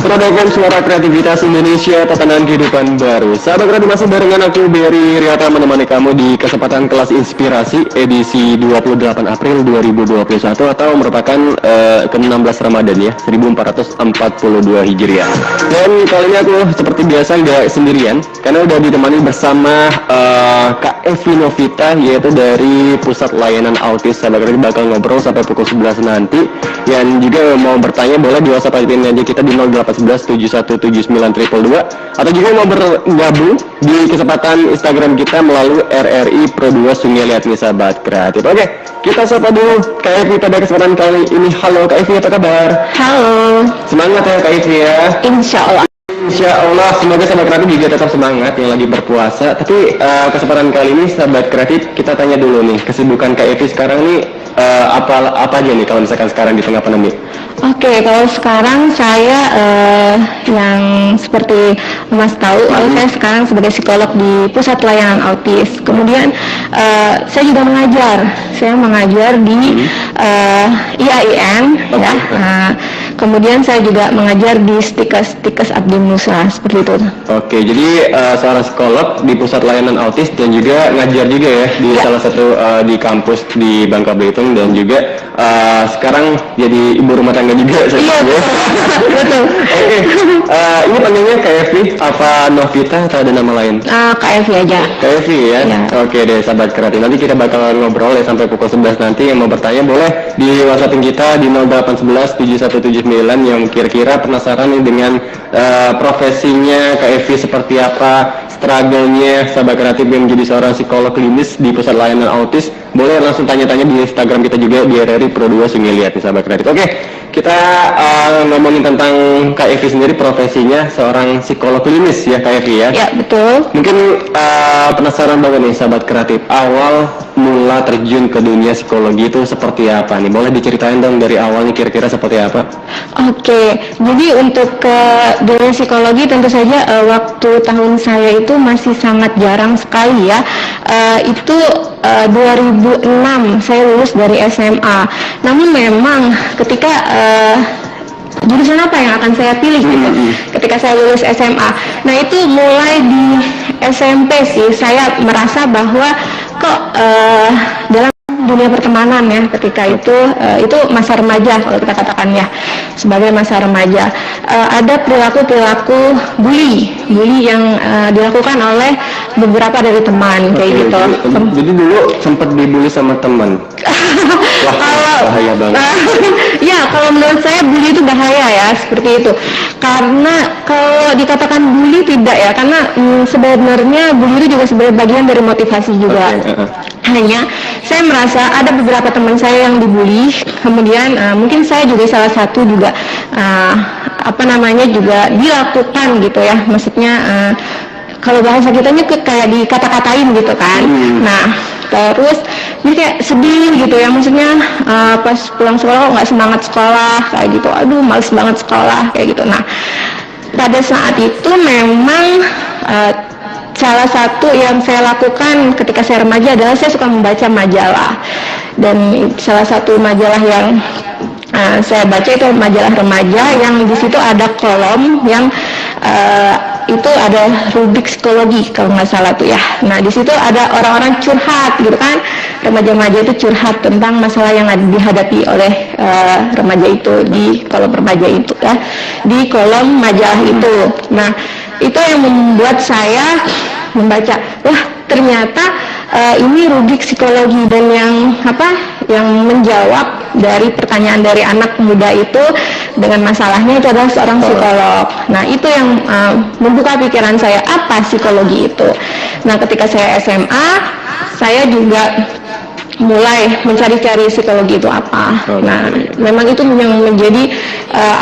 Produksi suara kreativitas Indonesia, tatanan kehidupan baru. Sahabat kreatif, masih barengan aku Berry Riata menemani kamu di kesempatan kelas inspirasi edisi 28 April 2021 atau merupakan ke-16 Ramadan ya, 1442 Hijriah. Dan kali ini aku seperti biasa nggak sendirian karena udah ditemani bersama Kak Evi Novita, yaitu dari Pusat Layanan Autis. Sahabat kreatif bakal ngobrol sampai pukul 11 nanti. Yang juga mau bertanya boleh di WhatsApp aja kita di 0811717922 atau juga mau bergabung di kesempatan Instagram kita melalui RRI Pro 2 Sungai Liat nih sahabat kreatif. Oke, kita sapa dulu Kak Evi pada kesempatan kali ini. Halo Kak Evi, apa kabar? Halo. Semangat ya Kak Evi ya. Insya Allah. Insya Allah, semoga sahabat kreatif juga tetap semangat yang lagi berpuasa. Tapi kesempatan kali ini sahabat kreatif kita tanya dulu nih, kesibukan Kak Evi sekarang nih apa aja nih kalau misalkan sekarang di tengah pandemi? Oke, kalau sekarang saya yang seperti Mas tahu, saya sekarang sebagai psikolog di Pusat Layanan Autis. Kemudian saya juga mengajar. Saya mengajar di IAIN, ya. Kemudian saya juga mengajar di Stikes Abdi Nusa, seperti itu. Oke, jadi seorang psikolog di Pusat Layanan Autis dan juga ngajar juga ya di salah satu di kampus di Bangka Belitung, dan juga sekarang jadi ibu rumah tangga juga. Iya, betul. Oke, ini panggilnya Kak Evi apa Novita atau ada nama lain? Kak Evi aja. Kak Evi ya? Ya. Oke deh sahabat kreatif, nanti kita bakal ngobrol ya sampai pukul 11 nanti. Yang mau bertanya boleh di WhatsApp kita di 08117179 yang kira-kira penasaran nih dengan profesinya Kak Evi seperti apa, struggle-nya sahabat kreatif yang menjadi seorang psikolog klinis di Pusat Layanan Autis. Boleh langsung tanya-tanya di Instagram kita juga di RRI Pro 2 Sungai Liat nih sahabat kreatif. Oke, kita ngomongin tentang Kak Evi sendiri, profesinya seorang psikolog klinis ya Kak Evi ya? Ya, betul. Mungkin penasaran banget nih sahabat kreatif, awal mula terjun ke dunia psikologi itu seperti apa nih? Boleh diceritain dong dari awalnya kira-kira seperti apa? Oke, jadi untuk ke dunia psikologi tentu saja waktu tahun saya itu masih sangat jarang sekali ya. Itu 2006 saya lulus dari SMA. Namun memang ketika jurusan apa yang akan saya pilih gitu ketika saya lulus SMA. Nah itu mulai di SMP sih saya merasa bahwa kok dalam dunia pertemanan ya ketika itu masa remaja kalau kita katakan ya, sebagai masa remaja ada perilaku bully yang dilakukan oleh beberapa dari teman kayak gitu. Jadi dulu sempat dibully sama teman. Wah, bahaya banget. Ya, kalau menurut saya bully itu bahaya ya, seperti itu. Karena kalau dikatakan bully tidak ya, karena sebenarnya bully itu juga sebagai bagian dari motivasi juga. Hanya saya merasa ada beberapa teman saya yang dibully, kemudian mungkin saya juga salah satu juga juga dilakukan gitu ya. Maksudnya kalau bahasa kitanya kayak dikata-katain gitu kan. Nah, terus jadi kayak sedih gitu ya, maksudnya pas pulang sekolah kok nggak semangat sekolah kayak gitu, aduh males banget sekolah kayak gitu. Nah pada saat itu memang salah satu yang saya lakukan ketika saya remaja adalah saya suka membaca majalah, dan salah satu majalah yang saya baca itu majalah remaja yang di situ ada kolom yang itu ada rubrik psikologi kalau nggak salah tuh ya. Nah di situ ada orang-orang curhat gitu kan, remaja-remaja itu curhat tentang masalah yang dihadapi oleh remaja itu di kolom remaja itu ya, di kolom majalah itu. Nah itu yang membuat saya membaca, wah ternyata ini rubrik psikologi, dan yang menjawab dari pertanyaan dari anak muda itu dengan masalahnya itu adalah seorang psikolog. Nah itu yang membuka pikiran saya, apa psikologi itu. Nah ketika saya SMA saya juga mulai mencari-cari psikologi itu apa. Nah memang itu yang menjadi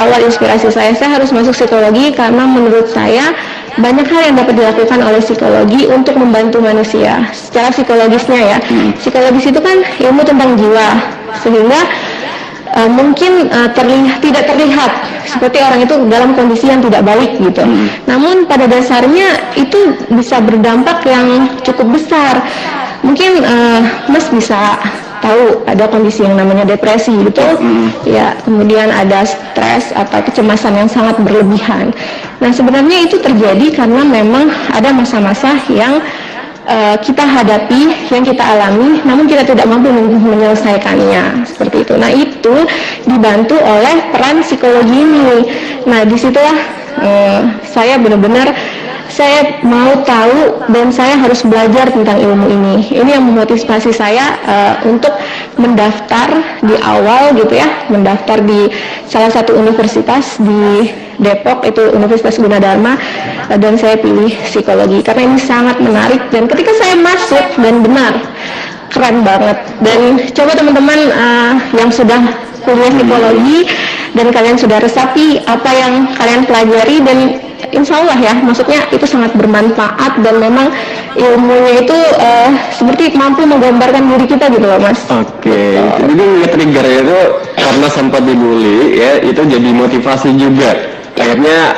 awal inspirasi saya harus masuk psikologi, karena menurut saya banyak hal yang dapat dilakukan oleh psikologi untuk membantu manusia secara psikologisnya ya. Psikologis itu kan ilmu tentang jiwa, sehingga mungkin tidak terlihat seperti orang itu dalam kondisi yang tidak baik gitu. Namun pada dasarnya itu bisa berdampak yang cukup besar. Mungkin Mas bisa tahu ada kondisi yang namanya depresi gitu, ya, kemudian ada stres atau kecemasan yang sangat berlebihan. Nah, sebenarnya itu terjadi karena memang ada masa-masa yang kita hadapi, yang kita alami, namun kita tidak mampu menyelesaikannya, seperti itu. Nah, itu dibantu oleh peran psikologi ini. Nah, disitulah saya benar-benar saya mau tahu dan saya harus belajar tentang ilmu ini. Ini yang memotivasi saya untuk mendaftar di awal gitu ya, mendaftar di salah satu universitas di Depok, itu Universitas Gunadarma, dan saya pilih psikologi karena ini sangat menarik. Dan ketika saya masuk, dan benar keren banget. Dan coba teman-teman yang sudah kuliah psikologi dan kalian sudah resapi apa yang kalian pelajari, dan insya Allah ya, maksudnya itu sangat bermanfaat dan memang ilmunya itu seperti mampu menggambarkan diri kita gitu loh, Mas. Oke, jadi nge-trigger itu karena sempat dibully ya, itu jadi motivasi juga. Akhirnya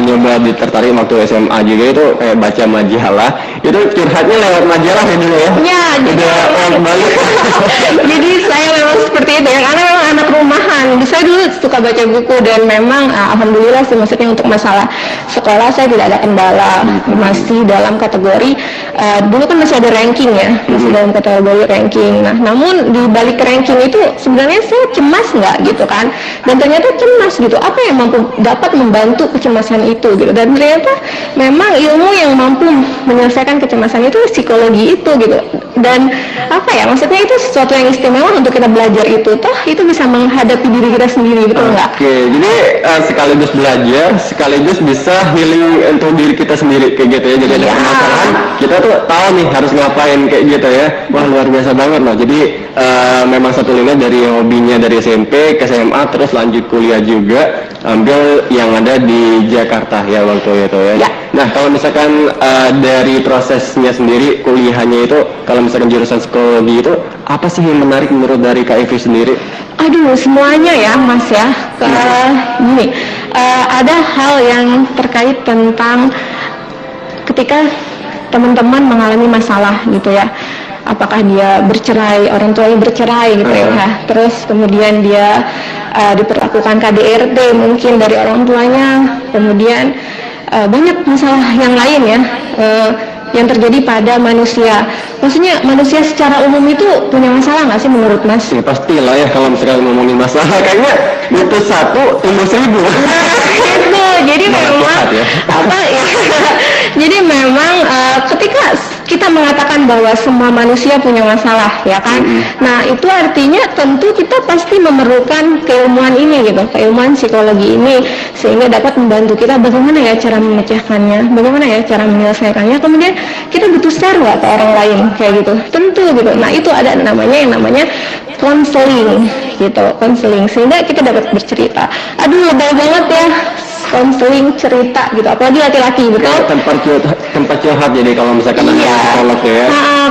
nyoba tertarik waktu SMA juga, itu kayak baca majalah. Itu curhatnya lewat majalah ya dulu ya? Ya, kembali. Jadi saya memang seperti itu ya, karena memang anak rumahan. Saya dulu suka baca buku dan memang alhamdulillah sih, maksudnya untuk masalah sekolah saya tidak ada kendala. Masih dalam kategori dulu kan masih ada ranking ya, masih dalam kategori ranking. Nah, namun di balik ranking itu sebenarnya saya cemas nggak gitu kan? Dan ternyata cemas gitu. Apa yang dapat membantu kecemasan itu gitu? Dan ternyata memang ilmu yang mampu menyelesaikan kecemasan itu psikologi itu gitu. Dan apa ya, maksudnya itu sesuatu yang istimewa untuk kita belajar itu, toh itu bisa menghadapi diri kita sendiri, betul nggak? Oke, jadi sekaligus belajar, sekaligus bisa healing untuk diri kita sendiri kayak gitu ya. Jadi ada permasalahan, kita tuh tahu nih harus ngapain kayak gitu ya. Wah, luar biasa banget loh. Jadi memang satu linknya dari hobinya dari SMP ke SMA, terus lanjut kuliah juga, ambil yang ada di Jakarta ya waktu itu ya. Nah, kalau misalkan dari prosesnya sendiri, kuliahnya itu, kalau misalkan jurusan psikologi itu, apa sih yang menarik menurut dari Kak Evi sendiri? Aduh, semuanya ya Mas ya. Gini, ada hal yang terkait tentang ketika teman-teman mengalami masalah gitu ya. Apakah dia bercerai, orang tuanya bercerai gitu ya. Terus kemudian dia diperlakukan KDRT mungkin dari orang tuanya, kemudian banyak masalah yang lain ya yang terjadi pada manusia. Maksudnya manusia secara umum itu punya masalah nggak sih menurut Mas? Ya pastilah ya, kalau misalkan ngomongin masalah kayaknya itu satu tumbuh 1000. Itu jadi memang ya. apa ya? Jadi memang ketika kita mengatakan bahwa semua manusia punya masalah ya kan, nah itu artinya tentu kita pasti memerlukan keilmuan ini gitu, keilmuan psikologi ini, sehingga dapat membantu kita bagaimana ya cara memecahkannya, bagaimana ya cara menyelesaikannya, kemudian kita butuh share nggak ke orang lain kayak gitu, tentu gitu. Nah itu ada namanya yang namanya konseling gitu, konseling, sehingga kita dapat bercerita. Aduh lebay banget ya konseling cerita gitu, apalagi laki-laki betul. Tempat curhat jadi kalau misalkan ada psikolog ya.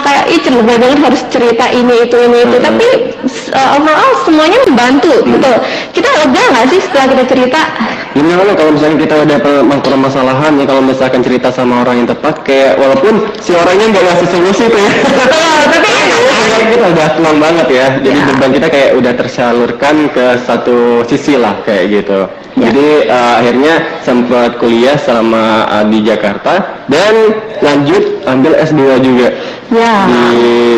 Kayak lebay banget harus cerita ini itu. Tapi overall semuanya membantu betul. Kita lega nggak sih setelah kita cerita? Gimana kalau misalnya kita ada permasalahan ya, kalau misalkan cerita sama orang yang tepat, kayak walaupun si orangnya nggak ngasih solusi tuh ya. Tapi kita udah tenang banget ya. Jadi beban kita kayak udah tersalurkan ke satu sisi lah kayak gitu. Jadi akhirnya sempat kuliah selama di Jakarta dan lanjut ambil S2 juga. Ya.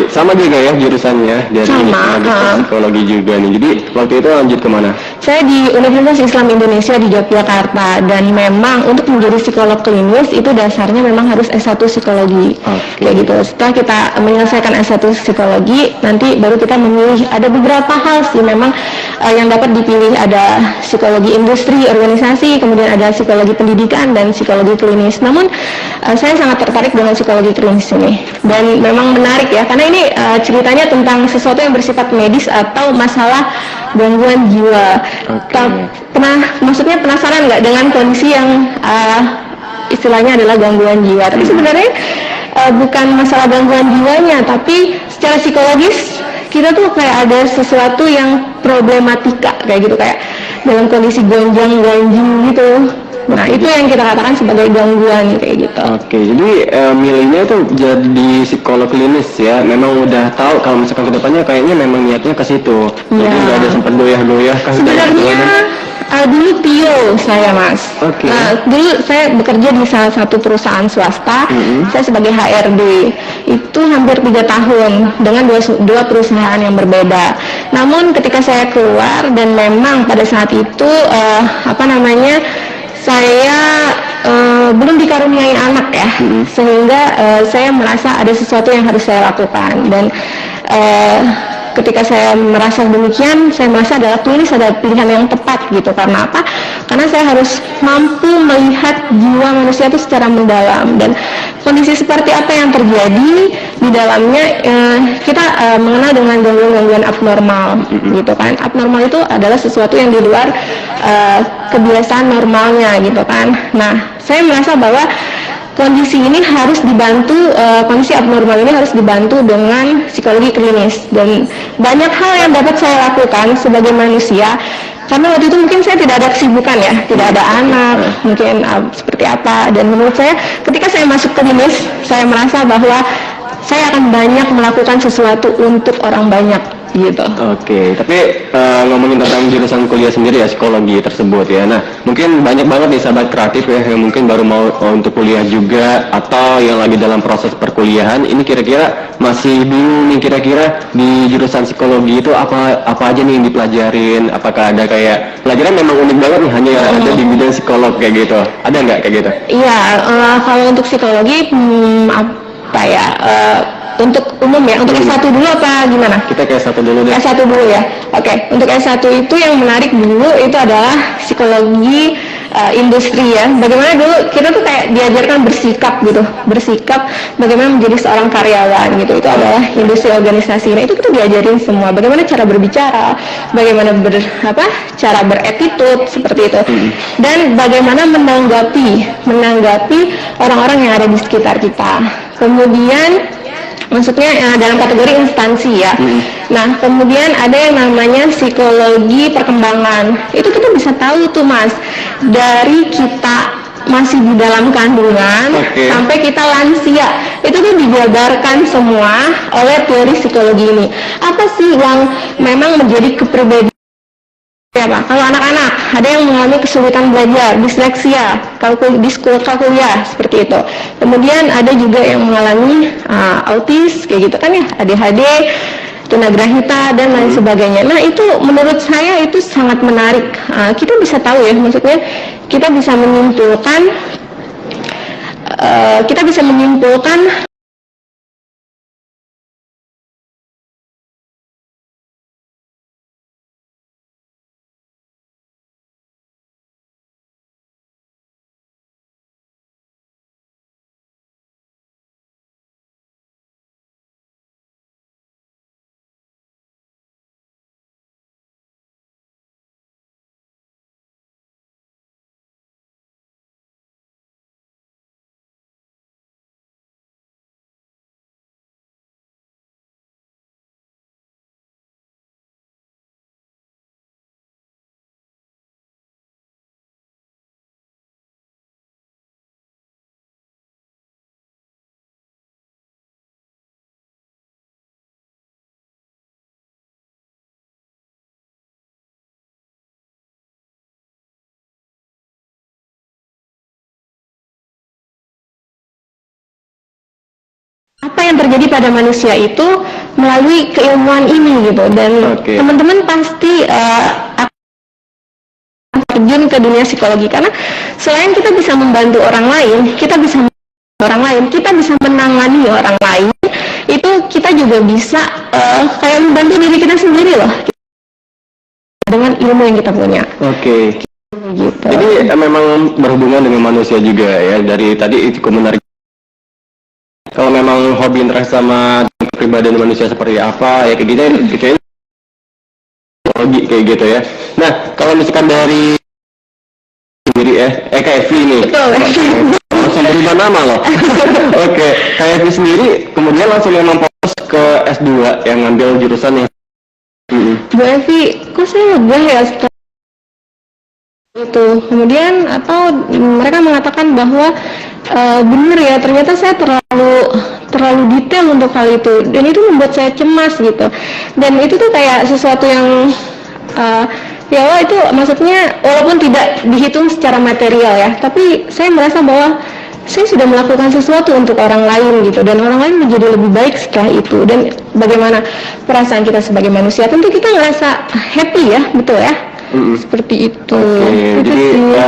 Sama juga ya jurusannya dari psikologi juga nih. Jadi waktu itu lanjut kemana? Saya di Universitas Islam Indonesia di Yogyakarta, dan memang untuk menjadi psikolog klinis itu dasarnya memang harus S1 psikologi. Kayak gitu. Setelah kita menyelesaikan S1 psikologi, nanti baru kita memilih, ada beberapa hal sih memang yang dapat dipilih, ada psikologi industri, organisasi, kemudian ada psikologi pendidikan dan psikologi klinis. Namun saya sangat tertarik dengan psikologi klinis ini, dan memang menarik ya, karena ini ceritanya tentang sesuatu yang bersifat medis atau masalah gangguan jiwa. Maksudnya penasaran nggak dengan kondisi yang istilahnya adalah gangguan jiwa? Tapi sebenarnya bukan masalah gangguan jiwanya, tapi secara psikologis kita tuh kayak ada sesuatu yang problematika kayak gitu, kayak dalam kondisi gonjang-ganjing gitu. Nah, itu yang kita katakan sebagai gangguan kayak gitu. Oke, jadi milihnya itu jadi psikolog klinis ya. Memang udah tahu kalau misalkan kedepannya kayaknya memang niatnya ke situ. Jadi Ya. nggak ada sempat goyah-goyah kan? Sebenarnya dulu PIO saya, Mas. Oke. Nah, dulu saya bekerja di salah satu perusahaan swasta. Saya sebagai HRD. Itu hampir 3 tahun dengan dua perusahaan yang berbeda. Namun ketika saya keluar dan memang pada saat itu saya belum dikaruniai anak ya, sehingga saya merasa ada sesuatu yang harus saya lakukan. Dan ketika saya merasa demikian, saya merasa adalah klinis adalah pilihan yang tepat gitu. Karena apa? Karena saya harus mampu melihat jiwa manusia itu secara mendalam, dan kondisi seperti apa yang terjadi di dalamnya kita mengenal dengan gangguan-gangguan abnormal gitu kan. Abnormal itu adalah sesuatu yang di luar kebiasaan normalnya gitu kan. Nah, saya merasa bahwa kondisi ini harus dibantu, kondisi abnormal ini harus dibantu dengan psikologi klinis, dan banyak hal yang dapat saya lakukan sebagai manusia. Karena waktu itu mungkin saya tidak ada kesibukan ya, tidak ada anak, mungkin seperti apa. Dan menurut saya, ketika saya masuk klinis, saya merasa bahwa saya akan banyak melakukan sesuatu untuk orang banyak gitu. Oke, tapi ngomongin tentang jurusan kuliah sendiri ya, psikologi tersebut ya. Nah, mungkin banyak banget nih sahabat kreatif ya yang mungkin baru mau untuk kuliah juga, atau yang lagi dalam proses perkuliahan. Ini kira-kira masih bingung nih, kira-kira di jurusan psikologi itu apa aja nih yang dipelajarin? Apakah ada kayak pelajaran memang unik banget nih hanya ada di bidang psikolog kayak gitu? Ada nggak kayak gitu? Iya, kalau untuk psikologi untuk umum ya, untuk S1 dulu apa gimana? Kita ke S1 dulu deh. S1 dulu ya. Oke, untuk S1 itu yang menarik dulu itu adalah psikologi industri ya. Bagaimana dulu kita tuh kayak diajarkan bersikap gitu. Bersikap bagaimana menjadi seorang karyawan gitu. Itu adalah industri organisasi. Nah, itu kita diajarin semua. Bagaimana cara berbicara, bagaimana cara beretitude seperti itu. Dan bagaimana menanggapi orang-orang yang ada di sekitar kita. Kemudian maksudnya dalam kategori instansi ya. Nah, kemudian ada yang namanya psikologi perkembangan. Itu kita bisa tahu tuh Mas, dari kita masih di dalam kandungan sampai kita lansia, itu tuh dijabarkan semua oleh teori psikologi ini. Apa sih yang memang menjadi kepribadian? Ya Pak, kalau anak-anak ada yang mengalami kesulitan belajar, disleksia, di sekolah kuliah seperti itu. Kemudian ada juga yang mengalami autis kayak gitu kan ya, ADHD, tunagrahita dan lain sebagainya. Nah, itu menurut saya itu sangat menarik. Kita bisa tahu ya, maksudnya kita bisa menyimpulkan apa yang terjadi pada manusia itu melalui keilmuan ini gitu. Dan teman-teman pasti terjun ke dunia psikologi, karena selain kita bisa membantu orang lain, kita bisa menangani orang lain, itu kita juga bisa kayak membantu diri kita sendiri loh dengan ilmu yang kita punya. Oke. Gitu. Jadi memang berhubungan dengan manusia juga ya. Dari tadi itu menarik. Kalau memang hobi interest sama kepribadian manusia seperti apa ya kayak gitu, kayaknya psikologi kayak gitu ya. Nah, kalau misalkan dari sendiri KFV nih. Betul. Langsung berubah nama loh. Oke, KFV sendiri kemudian langsung memang fokus ke S2 yang ngambil jurusan yang Bu Evi, kok saya lega ya itu. Kemudian atau mereka mengatakan bahwa benar ya, ternyata saya terlalu detail untuk hal itu, dan itu membuat saya cemas gitu. Dan itu tuh kayak sesuatu yang ya Allah, itu maksudnya walaupun tidak dihitung secara material ya, tapi saya merasa bahwa saya sudah melakukan sesuatu untuk orang lain gitu, dan orang lain menjadi lebih baik setelah itu. Dan bagaimana perasaan kita sebagai manusia, tentu kita ngerasa happy ya, betul ya. Seperti itu. Oke, jadi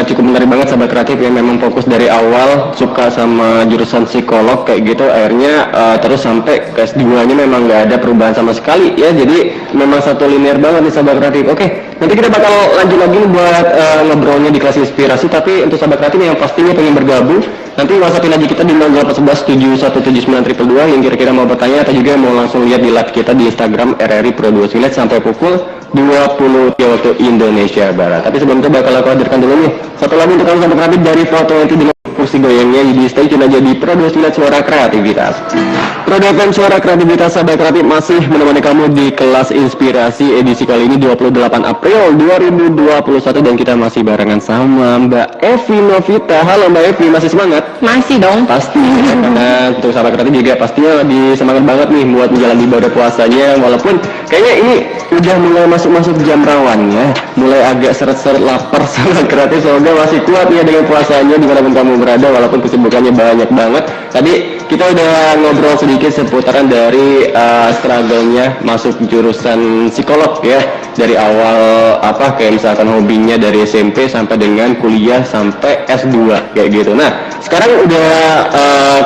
cukup menarik banget sahabat kreatif yang memang fokus dari awal suka sama jurusan psikolog kayak gitu, akhirnya terus sampai ke S2-nya memang nggak ada perubahan sama sekali ya, jadi memang satu linear banget nih sahabat kreatif. Oke, nanti kita bakal lanjut lagi nih buat ngobrolnya di kelas inspirasi, tapi untuk sahabat kreatif yang pastinya pengen bergabung, nanti whatsappin aja kita di 0811 yang kira-kira mau bertanya atau juga mau langsung lihat di live kita di Instagram RRI Pro 2 Silet sampai pukul 20 waktu Indonesia Barat. Tapi sebelum itu bakal aku hadirkan dulu nih satu lagu untuk kamu sahabat kreatif dari Foto Nanti dengan kursi goyangnya di stay tune aja di Pro 2 Silet Suara Kreativitas. Pro FM Suara Kreativitas sahabat kreatif masih menemani kamu di kelas inspirasi edisi kali ini 28 April 2021, dan kita masih barengan sama Mbak Evi Novita. Halo Mbak Evi, masih semangat? Masih dong. Pasti, karena untuk sahabat kreatif juga pastinya lebih semangat banget nih buat menjalani ibadah puasanya, walaupun kayaknya ini udah mulai masuk jam rawannya, mulai agak seret-seret lapar sahabat kreatif. Semoga masih kuat ya dengan puasanya dimanapun kamu berada, walaupun kesibukannya banyak banget. Tadi kita udah ngobrol sedikit seputaran dari struggle-nya masuk jurusan psikolog ya, dari awal kayak misalkan hobinya dari SMP sampai dengan kuliah sampai S2 kayak gitu. Nah, sekarang udah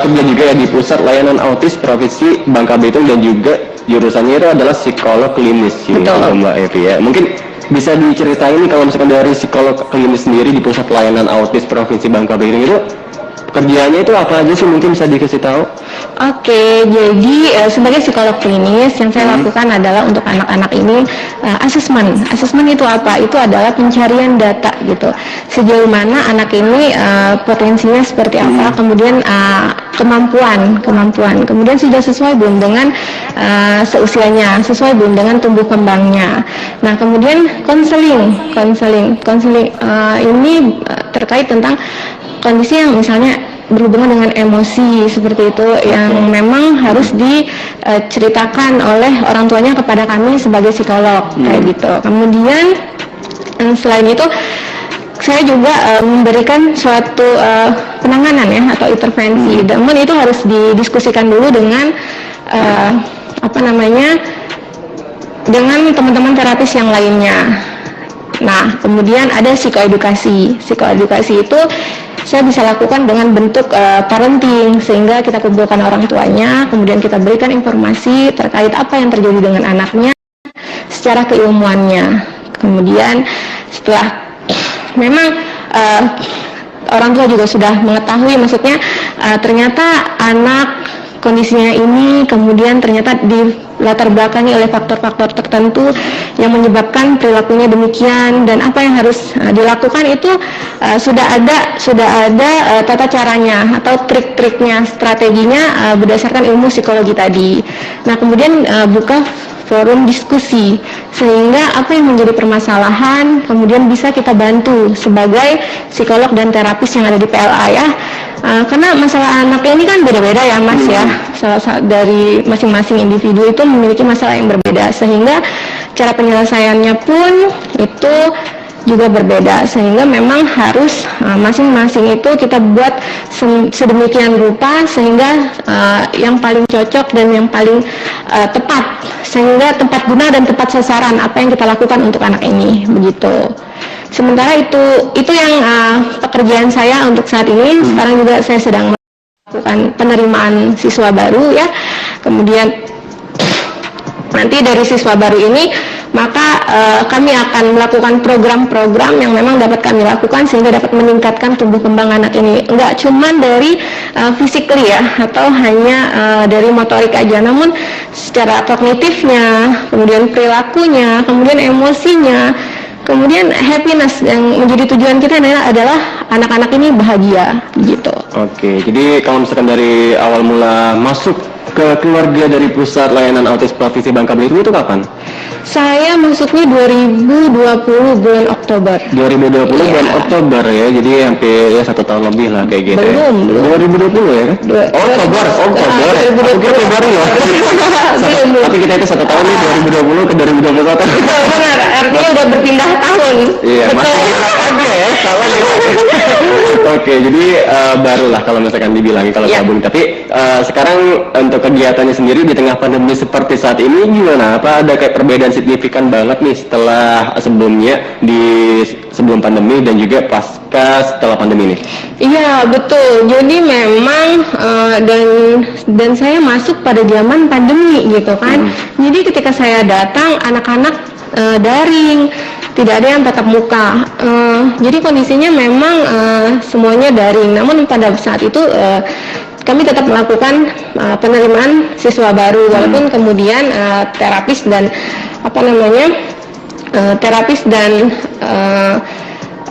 kerja juga ya di Pusat Layanan Autis Provinsi Bangka Belitung, dan juga jurusannya itu adalah psikolog klinis gitu Mbak Evi ya. Mungkin bisa diceritain nih kalau misalkan dari psikolog klinis sendiri di Pusat Layanan Autis Provinsi Bangka Belitung itu kerjaannya itu apa aja sih, mungkin bisa dikasih tahu? Oke, jadi sebagai psikolog klinis yang saya lakukan adalah untuk anak-anak ini asesmen. Asesmen itu apa? Itu adalah pencarian data gitu. Sejauh mana anak ini potensinya seperti apa, kemudian kemampuan, kemudian sudah sesuai belum dengan seusianya, sesuai belum dengan tumbuh kembangnya. Nah, kemudian konseling ini terkait tentang kondisi yang misalnya berhubungan dengan emosi seperti itu, yang memang harus diceritakan oleh orang tuanya kepada kami sebagai psikolog kayak gitu. Kemudian selain itu saya juga memberikan suatu penanganan ya atau intervensi, namun itu harus didiskusikan dulu dengan dengan teman-teman terapis yang lainnya. Nah, kemudian ada psikoedukasi. Psikoedukasi itu saya bisa lakukan dengan bentuk parenting, sehingga kita kumpulkan orang tuanya, kemudian kita berikan informasi terkait apa yang terjadi dengan anaknya secara keilmuannya. Kemudian setelah memang orang tua juga sudah mengetahui, maksudnya ternyata anak kondisinya ini, kemudian ternyata dilatar belakangi oleh faktor-faktor tertentu yang menyebabkan perilakunya demikian, dan apa yang harus dilakukan itu sudah ada tata caranya atau trik-triknya, strateginya berdasarkan ilmu psikologi tadi. Nah, kemudian buka forum diskusi, sehingga apa yang menjadi permasalahan kemudian bisa kita bantu sebagai psikolog dan terapis yang ada di PLA ya. Karena masalah anak ini kan beda-beda ya Mas ya, dari masing-masing individu itu memiliki masalah yang berbeda, sehingga cara penyelesaiannya pun itu juga berbeda, sehingga memang harus masing-masing itu kita buat sedemikian rupa sehingga yang paling cocok dan yang paling tepat, sehingga tempat guna dan tepat sasaran apa yang kita lakukan untuk anak ini begitu. Sementara itu yang pekerjaan saya untuk saat ini. Sekarang juga saya sedang melakukan penerimaan siswa baru ya. Kemudian nanti dari siswa baru ini maka kami akan melakukan program-program yang memang dapat kami lakukan sehingga dapat meningkatkan tumbuh kembang anak ini. Enggak cuma dari physically ya, atau hanya dari motorik aja, namun secara kognitifnya, kemudian perilakunya, kemudian emosinya, kemudian happiness yang menjadi tujuan kita adalah anak-anak ini bahagia gitu. Oke, jadi kalau misalkan dari awal mula masuk ke keluarga dari Pusat Layanan Autis Provinsi Bangka Belitung itu kapan? Saya masuknya 2020 bulan Oktober. 2020 bulan Oktober ya, jadi hampir ya 1 tahun lebih lah kayak gitu. Belum. 2020 ya kan? Oktober. Aku kira baru loh. Belum. Tapi kita itu 1 tahun nih, 2020 ke 2021. Benar, artinya udah berpindah tahun. Iya, Betul. masih ya, salah nih. Oke, jadi barulah kalau misalkan dibilang kalau gabung. Tapi sekarang untuk kegiatannya sendiri di tengah pandemi seperti saat ini gimana? Apa ada kayak perbedaan signifikan banget nih setelah sebelumnya sebelum pandemi dan juga pasca setelah pandemi ini? Iya, betul. Jadi memang dan saya masuk pada zaman pandemi gitu kan. Jadi ketika saya datang anak-anak daring, tidak ada yang tatap muka. Jadi kondisinya memang semuanya daring. Namun pada saat itu kami tetap melakukan penerimaan siswa baru, walaupun kemudian terapis dan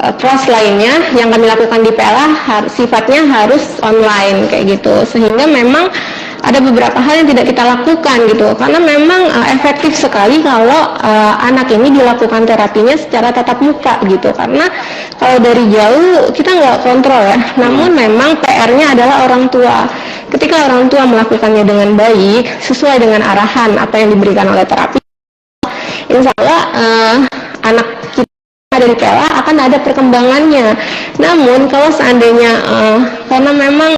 kelas lainnya yang kami lakukan di PLA sifatnya harus online kayak gitu, sehingga memang ada beberapa hal yang tidak kita lakukan gitu, karena memang efektif sekali kalau anak ini dilakukan terapinya secara tatap muka gitu, karena kalau dari jauh kita nggak kontrol ya. Namun memang PR-nya adalah orang tua. Ketika orang tua melakukannya dengan baik sesuai dengan arahan apa yang diberikan oleh terapi, insya Allah anak kita dari PLA akan ada perkembangannya. Namun kalau seandainya karena memang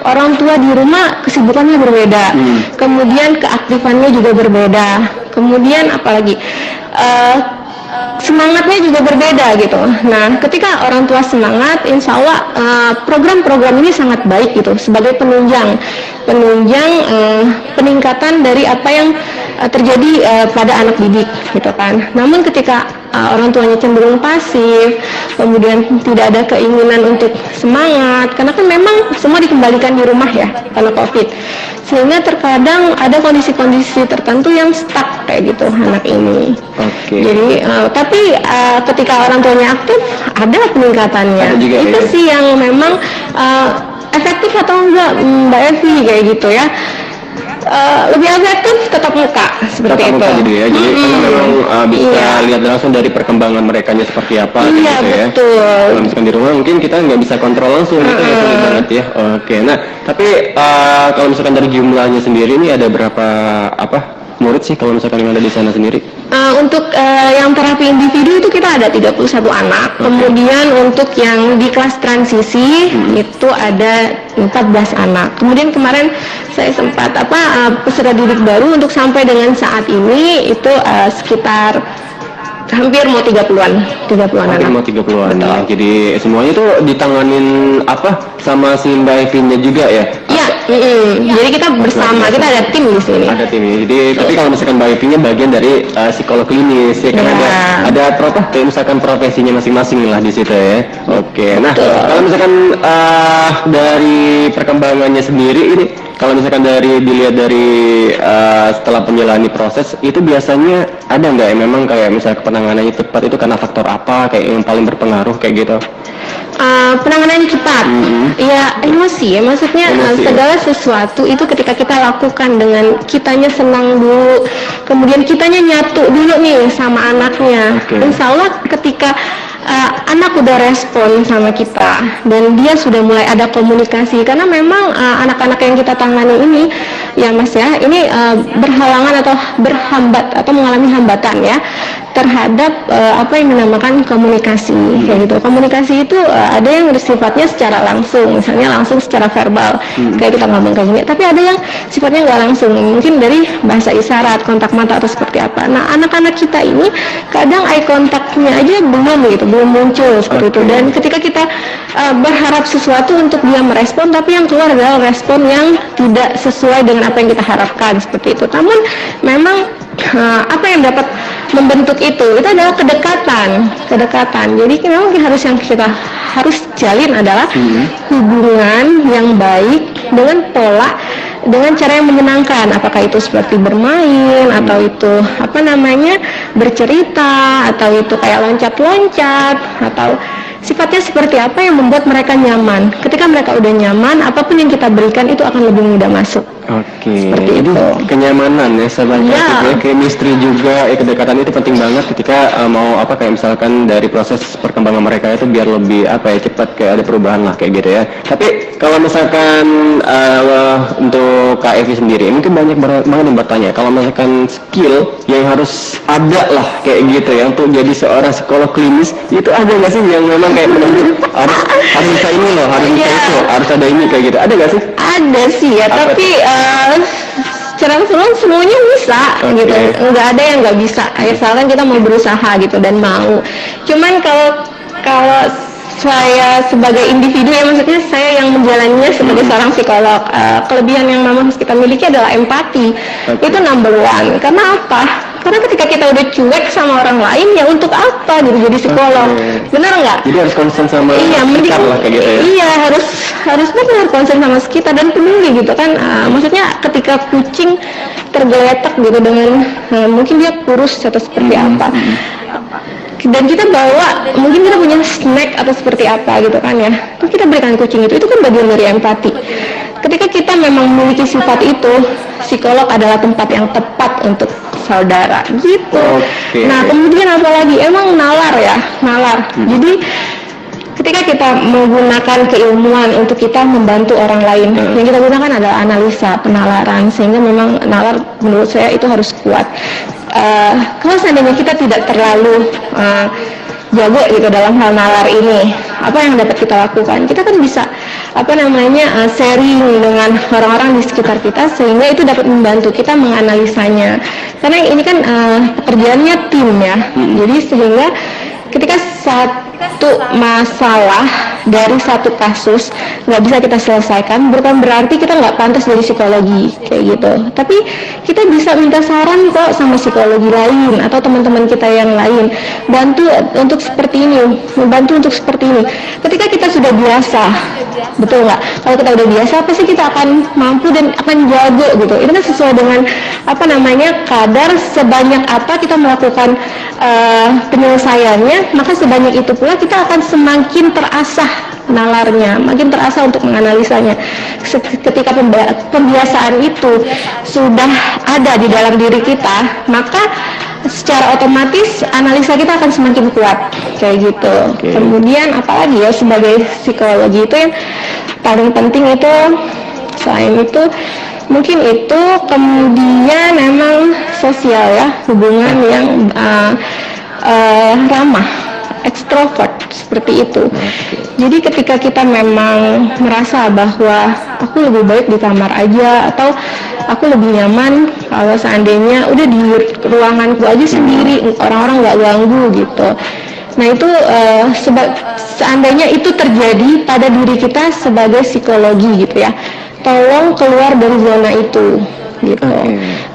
orang tua di rumah kesibukannya berbeda, kemudian keaktifannya juga berbeda, kemudian apalagi semangatnya juga berbeda gitu. Nah, ketika orang tua semangat, insya Allah program-program ini sangat baik gitu sebagai penunjang peningkatan dari apa yang terjadi pada anak didik gitu kan. Namun ketika orang tuanya cenderung pasif, kemudian tidak ada keinginan untuk semangat, karena kan memang semua dikembalikan di rumah ya karena COVID, sehingga terkadang ada kondisi-kondisi tertentu yang stuck kayak gitu anak ini. Jadi tapi ketika orang tuanya aktif ada peningkatannya. Itu sih yang memang efektif atau enggak Mbak Evi kayak gitu ya. Lebih efektif tetap muka seperti itu. Jadi ya, jadi karena memang bisa lihat langsung dari perkembangan merekanya seperti apa gitu ya. Betul. Kalau misalkan di rumah mungkin kita nggak bisa kontrol langsung, itu sulit banget ya. Oke, nah tapi kalau misalkan dari jumlahnya sendiri ini ada berapa murid sih kalau misalkan yang ada di sana sendiri? Untuk yang terapi individu itu kita ada 31 anak. Kemudian untuk yang di kelas transisi itu ada 14 anak. Kemudian kemarin saya sempat peserta didik baru untuk sampai dengan saat ini itu sekitar hampir mau 30-an anak. Mau 30-an ya. Jadi semuanya itu ditanganin sama si Mbak Evinnya juga ya? Iya. Jadi kita bersama, kita ada tim di sini. Ada tim. Jadi tapi kalau misalkan Mbak Evinnya bagian dari psikolog klinis ya, kan ada kayak misalkan profesinya masing-masing lah di situ ya. Oke. Nah, kalau misalkan dari perkembangannya sendiri ini, kalau misalkan dilihat dari setelah menjalani proses itu biasanya ada nggak ya memang kayak misalnya penanganannya cepat itu karena faktor apa kayak yang paling berpengaruh kayak gitu? Penanganannya cepat, ya emosi ya, maksudnya segala sesuatu itu ketika kita lakukan dengan kitanya senang dulu, kemudian kitanya nyatu dulu nih sama anaknya. Insya Allah ketika anak udah respon sama kita dan dia sudah mulai ada komunikasi, karena memang anak-anak yang kita tangani ini ya Mas ya, ini berhalangan atau berhambat atau mengalami hambatan ya terhadap apa yang dinamakan komunikasi kayak gitu. Komunikasi itu ada yang sifatnya secara langsung, misalnya langsung secara verbal kayak kita ngomong kayak gini, tapi ada yang sifatnya nggak langsung, mungkin dari bahasa isyarat, kontak mata atau seperti apa. Nah, anak-anak kita ini kadang eye contactnya aja belum muncul seperti itu, dan ketika kita berharap sesuatu untuk dia merespon, tapi yang keluar adalah respon yang tidak sesuai dengan apa yang kita harapkan seperti itu. Namun memang apa yang dapat membentuk itu adalah kedekatan. Jadi memang yang kita harus jalin adalah hubungan yang baik dengan cara yang menyenangkan, apakah itu seperti bermain atau itu bercerita atau itu kayak loncat-loncat atau sifatnya seperti apa yang membuat mereka nyaman. Ketika mereka udah nyaman, apapun yang kita berikan itu akan lebih mudah masuk. Oke, Seperti jadi itu. kenyamanan ya sebagai Iya. chemistry juga, kedekatan itu penting banget ketika mau apa kayak misalkan dari proses perkembangan mereka itu biar lebih apa ya cepat kayak ada perubahan lah kayak gitu ya. Tapi kalau misalkan untuk Kak Evi sendiri mungkin banyak banget yang bertanya kalau misalkan skill yang harus ada lah kayak gitu ya untuk jadi seorang psikolog klinis itu ada nggak sih yang memang kayak benar-benar harus bisa ini loh, harus bisa Iya. itu, harus ada ini kayak gitu, ada nggak sih? Ada sih ya, Apa tapi secara keseluruhan semuanya bisa gitu. Nggak ada yang nggak bisa. Asalkan kita mau berusaha gitu dan mau. Cuman kalau saya sebagai individu ya, maksudnya saya yang menjalaninya sebagai seorang psikolog, kelebihan yang memang harus kita miliki adalah empati. Itu number one. Karena apa? Karena ketika kita udah cuek sama orang lain, ya untuk apa gitu jadi psikolog? Bener nggak? Jadi harus concern sama sekitar lah kayak gitu ya. Iya, harus benar concern sama sekitar dan peduli gitu kan. Maksudnya ketika kucing tergeletak gitu dengan mungkin dia kurus atau seperti apa, dan kita bawa, mungkin kita punya snack atau seperti apa gitu kan ya, terus kita berikan kucing itu kan bagian dari empati. Ketika kita memang memiliki sifat itu, psikolog adalah tempat yang tepat untuk saudara gitu. Nah kemudian apalagi, emang nalar ya, nalar. Jadi ketika kita menggunakan keilmuan untuk kita membantu orang lain, yang kita gunakan adalah analisa, penalaran, sehingga memang nalar menurut saya itu harus kuat. Kalau seandainya kita tidak terlalu jago gitu dalam hal nalar ini, apa yang dapat kita lakukan? Kita kan bisa sharing dengan orang-orang di sekitar kita, sehingga itu dapat membantu kita menganalisanya. Karena ini kan pekerjaannya tim ya, jadi sehingga ketika satu masalah dari satu kasus nggak bisa kita selesaikan, bukan berarti kita nggak pantas dari psikologi kayak gitu. Tapi kita bisa minta saran kok sama psikologi lain atau teman-teman kita yang lain, bantu untuk seperti ini, membantu untuk seperti ini. Ketika kita sudah biasa, betul nggak? Kalau kita udah biasa, pasti kita akan mampu dan akan jago gitu. Itu kan sesuai dengan kadar sebanyak apa kita melakukan penyelesaiannya, maka sebanyak itu pula kita akan semakin terasah nalarnya, makin terasa untuk menganalisanya. Ketika pembiasaan itu sudah ada di dalam diri kita, maka secara otomatis analisa kita akan semakin kuat kayak gitu. Kemudian apalagi ya, sebagai psikologi itu yang paling penting itu, selain itu mungkin itu, kemudian memang sosial ya, hubungan yang ramah, ekstrovert seperti itu. Jadi ketika kita memang merasa bahwa aku lebih baik di kamar aja, atau aku lebih nyaman kalau seandainya udah di ruanganku aja sendiri, orang-orang nggak ganggu gitu. Nah itu seandainya itu terjadi pada diri kita sebagai psikologi gitu ya, tolong keluar dari zona itu gitu.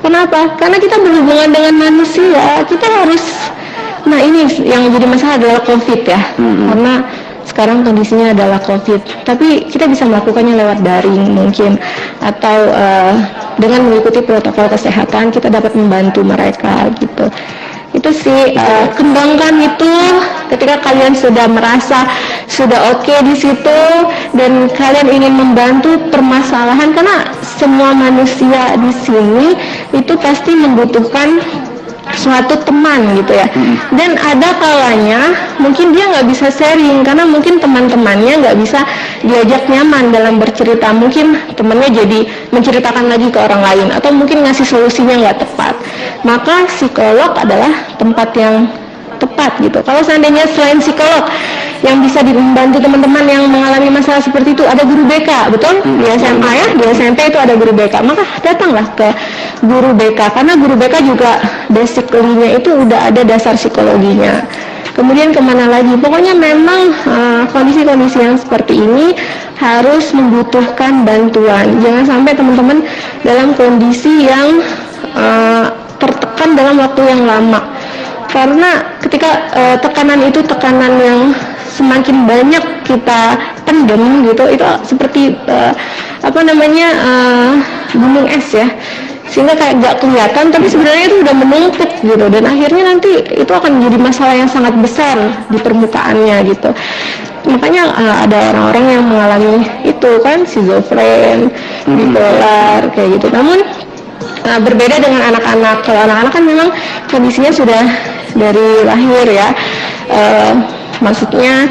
Kenapa? Karena kita berhubungan dengan manusia, kita harus, nah ini yang jadi masalah adalah COVID ya, karena sekarang kondisinya adalah COVID, tapi kita bisa melakukannya lewat daring mungkin, atau dengan mengikuti protokol kesehatan kita dapat membantu mereka gitu. Itu sih, kembangkan itu ketika kalian sudah merasa sudah oke di situ dan kalian ingin membantu permasalahan, karena semua manusia di sini itu pasti membutuhkan suatu teman gitu ya. Dan ada kalanya mungkin dia nggak bisa sharing karena mungkin teman-temannya nggak bisa diajak nyaman dalam bercerita, mungkin temannya jadi menceritakan lagi ke orang lain, atau mungkin ngasih solusinya nggak tepat. Maka psikolog adalah tempat yang tepat gitu. Kalau seandainya selain psikolog yang bisa membantu teman-teman yang mengalami masalah seperti itu, ada guru BK, betul? Di SMA ya, di SMP itu ada guru BK. Maka datanglah ke guru BK, karena guru BK juga basically-nya itu udah ada dasar psikologinya. Kemudian kemana lagi? Pokoknya memang kondisi-kondisi yang seperti ini harus membutuhkan bantuan. Jangan sampai teman-teman dalam kondisi yang tertekan dalam waktu yang lama. Karena ketika tekanan itu tekanan yang semakin banyak kita pendem gitu, itu seperti gunung es ya. sehingga kayak gak kelihatan tapi sebenarnya itu udah menumpuk gitu, dan akhirnya nanti itu akan menjadi masalah yang sangat besar di permukaannya gitu. Makanya ada orang-orang yang mengalami itu kan, schizofren, bipolar kayak gitu. Namun berbeda dengan anak-anak. Kalau anak-anak kan memang kondisinya sudah dari lahir ya. Maksudnya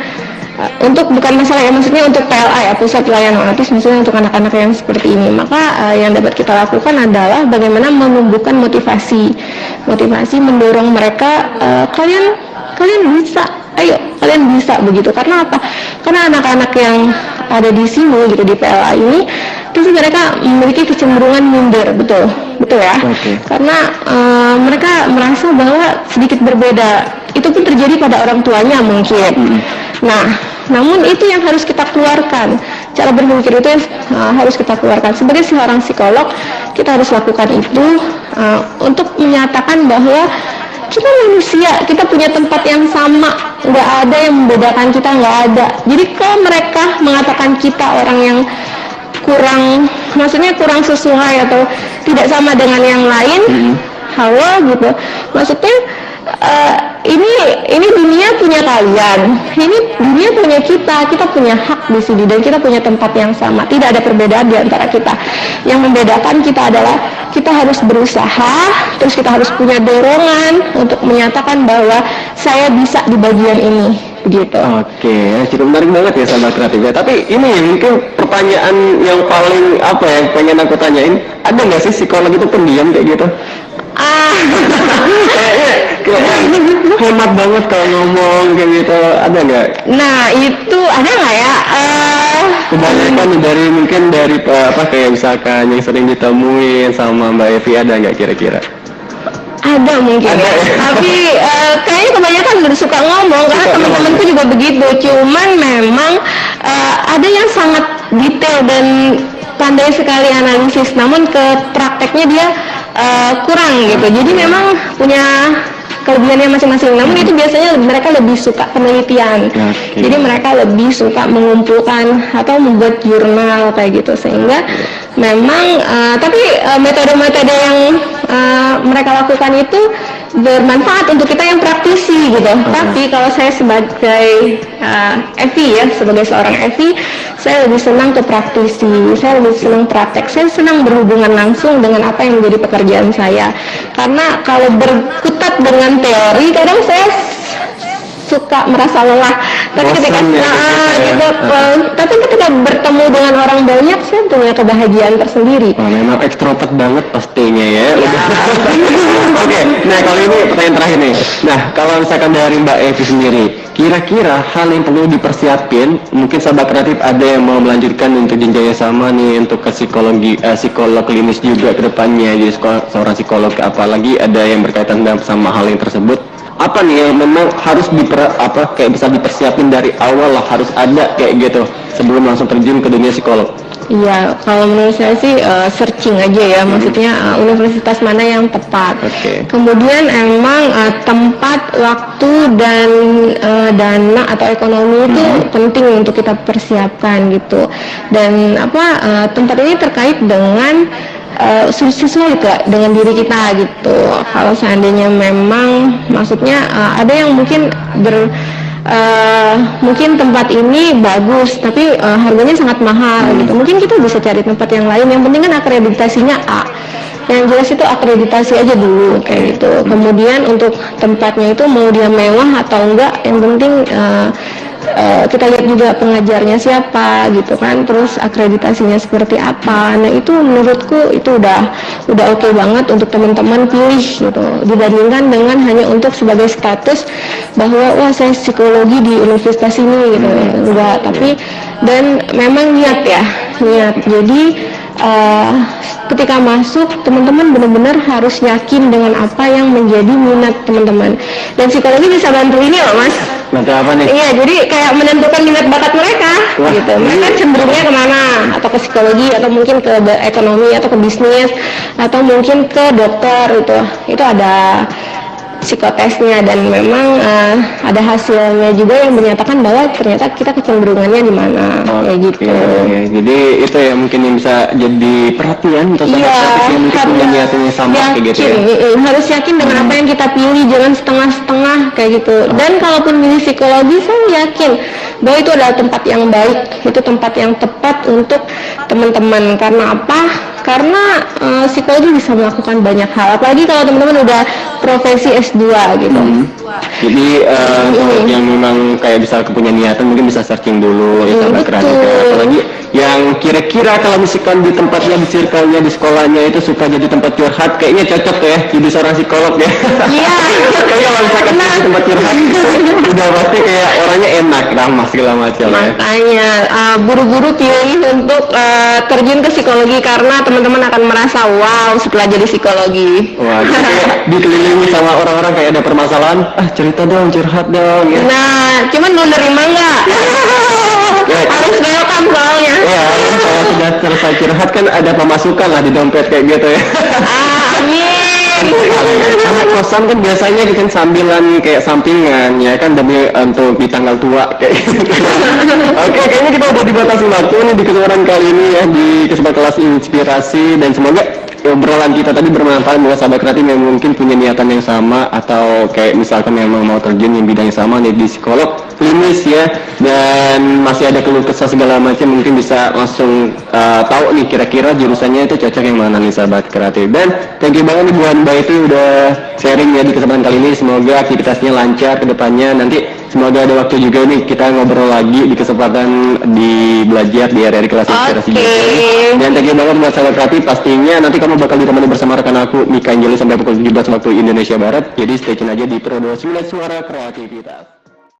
untuk bukan masalah ya, maksudnya untuk PLA ya, pusat pelayanan autis, maksudnya untuk anak-anak yang seperti ini. Maka yang dapat kita lakukan adalah bagaimana menumbuhkan motivasi mendorong mereka, kalian bisa, ayo kalian bisa begitu. Karena apa? Karena anak-anak yang ada di sini gitu, di PLA ini pasti mereka memiliki kecenderungan minder, betul ya. Karena mereka merasa bahwa sedikit berbeda. Itu pun terjadi pada orang tuanya mungkin. Nah, namun itu yang harus kita keluarkan. Cara berpikir itu yang harus kita keluarkan. Sebagai seorang psikolog, kita harus lakukan itu untuk menyatakan bahwa kita manusia, kita punya tempat yang sama, nggak ada yang membedakan kita, nggak ada. Jadi kalau mereka mengatakan kita orang yang maksudnya kurang sesuai atau tidak sama dengan yang lain, hawa gitu, maksudnya ini dunia punya kalian, ini dunia punya kita punya hak di sini, dan kita punya tempat yang sama, tidak ada perbedaan di antara kita. Yang membedakan kita adalah kita harus berusaha, terus kita harus punya dorongan untuk menyatakan bahwa saya bisa di bagian ini, begitu. Oke, cukup menarik banget ya sahabat kreatif ya. Tapi ini mungkin pertanyaan yang paling pengen aku tanyain, ada nggak sih psikolog itu pendiam kayak gitu? Kayaknya hemat banget kalau ngomong kayak gitu, ada nggak? Nah itu ada nggak ya? Kebanyakan dari kayak misalkan yang sering ditemuin sama Mbak Evi, ada nggak kira-kira? Ada mungkin ya. Tapi kayaknya kebanyakan suka ngomong karena teman-temanku juga begitu. Cuman memang ada yang sangat detail dan pandai sekali analisis, namun ke prakteknya dia kurang gitu. Jadi memang punya kelebihannya masing-masing. Namun itu biasanya mereka lebih suka penelitian. Jadi mereka lebih suka mengumpulkan atau membuat jurnal kayak gitu, sehingga memang tapi metode-metode yang mereka lakukan itu bermanfaat untuk kita yang praktisi gitu. Tapi kalau saya sebagai Evi ya, sebagai seorang Evi, saya lebih senang ke praktisi, saya lebih senang praktek, saya senang berhubungan langsung dengan apa yang menjadi pekerjaan saya. Karena kalau berkutat dengan teori, kadang saya suka merasa lelah. Tapi ketika tapi ketika bertemu dengan orang banyak, saya punya kebahagiaan tersendiri. Memang ekstrovert banget pastinya ya. Oke, nah kalau ini pertanyaan terakhir nih. Nah, kalau misalkan dari Mbak Evi sendiri, kira-kira hal yang perlu dipersiapin, mungkin sahabat kreatif ada yang mau melanjutkan untuk jenjang sama nih untuk ke psikolog klinis juga ke depannya, jadi seorang psikolog, apalagi ada yang berkaitan dengan sama hal yang tersebut. Apa nih yang memang harus kayak bisa dipersiapin dari awal lah, harus ada kayak gitu sebelum langsung terjun ke dunia psikolog? Iya, kalau menurut saya sih searching aja ya, maksudnya universitas mana yang tepat. Kemudian emang tempat, waktu, dan dana atau ekonomi itu penting untuk kita persiapkan gitu. Dan tempat ini terkait dengan sesuai dengan diri kita gitu. Kalau seandainya memang maksudnya ada yang mungkin mungkin tempat ini bagus tapi harganya sangat mahal gitu, mungkin kita bisa cari tempat yang lain. Yang penting kan akreditasinya A, yang jelas itu akreditasi aja dulu kayak gitu. Kemudian untuk tempatnya itu mau dia mewah atau enggak, yang penting kita lihat juga pengajarnya siapa gitu kan, terus akreditasinya seperti apa. Nah itu menurutku itu udah oke banget untuk teman-teman pilih gitu, dibandingkan dengan hanya untuk sebagai status bahwa wah saya psikologi di universitas ini gitu. Enggak, tapi dan memang niat. Jadi ketika masuk, teman-teman benar-benar harus yakin dengan apa yang menjadi minat teman-teman, dan psikologi bisa bantu ini loh Mas. Bantu apa nih? Iya, jadi kayak menentukan minat bakat mereka. Gitu. Mereka cenderungnya kemana? Atau ke psikologi, atau mungkin ke ekonomi, atau ke bisnis, atau mungkin ke dokter. Itu ada psikotesnya, dan memang ada hasilnya juga yang menyatakan bahwa ternyata kita kecenderungannya di mana, kayak gitu. Jadi itu ya mungkin yang bisa jadi perhatian untuk Iya, sahabat yang mungkin punya niatan yang sama kayak gitu ya. Harus yakin dengan apa yang kita pilih, jangan setengah-setengah kayak gitu. Dan kalaupun milih psikologi, saya yakin bahwa itu adalah tempat yang baik, itu tempat yang tepat untuk teman-teman. Karena apa? Karena psikologi bisa melakukan banyak hal, apalagi kalau teman-teman udah profesi S2 gitu. Jadi untuk yang memang kayak bisa punya niatan mungkin bisa searching dulu ya sahabat kreatika. Apalagi yang kira-kira kalau misalkan di tempatnya, di circle-nya, di sekolahnya itu suka jadi tempat curhat, kayaknya cocok ya jadi seorang psikolog ya. Iya. Kayaknya kalau misalkan di tempat curhat udah pasti kayak orangnya enak, ramah segala macam ya. Makanya buru-buru pilih untuk terjun ke psikologi, karena teman-teman akan merasa wow setelah jadi psikologi. Wah, jadi kayak dikelilingi sama orang-orang kayak ada permasalahan, cerita dong, curhat dong ya. Nah, cuman mau nerima nggak? Harus welcome soalnya. Iya, kalau sudah selesai curhat kan ada pemasukan lah di dompet kayak gitu ya. Amin. Karena kosan kan biasanya kan sambilan kayak sampingan ya kan demi untuk di tanggal tua kayak gitu. Oke, kayaknya kita udah dibatasi waktu nih di kesempatan kali ini ya, di kesempatan kelas inspirasi, dan semoga obrolan kita tadi bermanfaat buat sahabat kreatif yang mungkin punya niatan yang sama atau kayak misalkan memang mau terjun yang bidang yang sama nih di psikolog klinis ya, dan masih ada keluh kesah segala macam, mungkin bisa langsung tahu nih kira-kira jurusannya itu cocok yang mana nih sahabat kreatif. Dan thank you banget nih buat Mbak itu udah sharing ya di kesempatan kali ini, semoga aktivitasnya lancar ke depannya. Nanti semoga ada waktu juga nih kita ngobrol lagi di kesempatan di belajar di area kelas inspirasi. Dan thank you banget buat sahabat kreatif, pastinya nanti kamu bakal ditemani bersama rekan aku Mika Anjali sampai pukul 17 waktu Indonesia Barat. Jadi stay tune aja di Pro 29 Suara Kreativitas.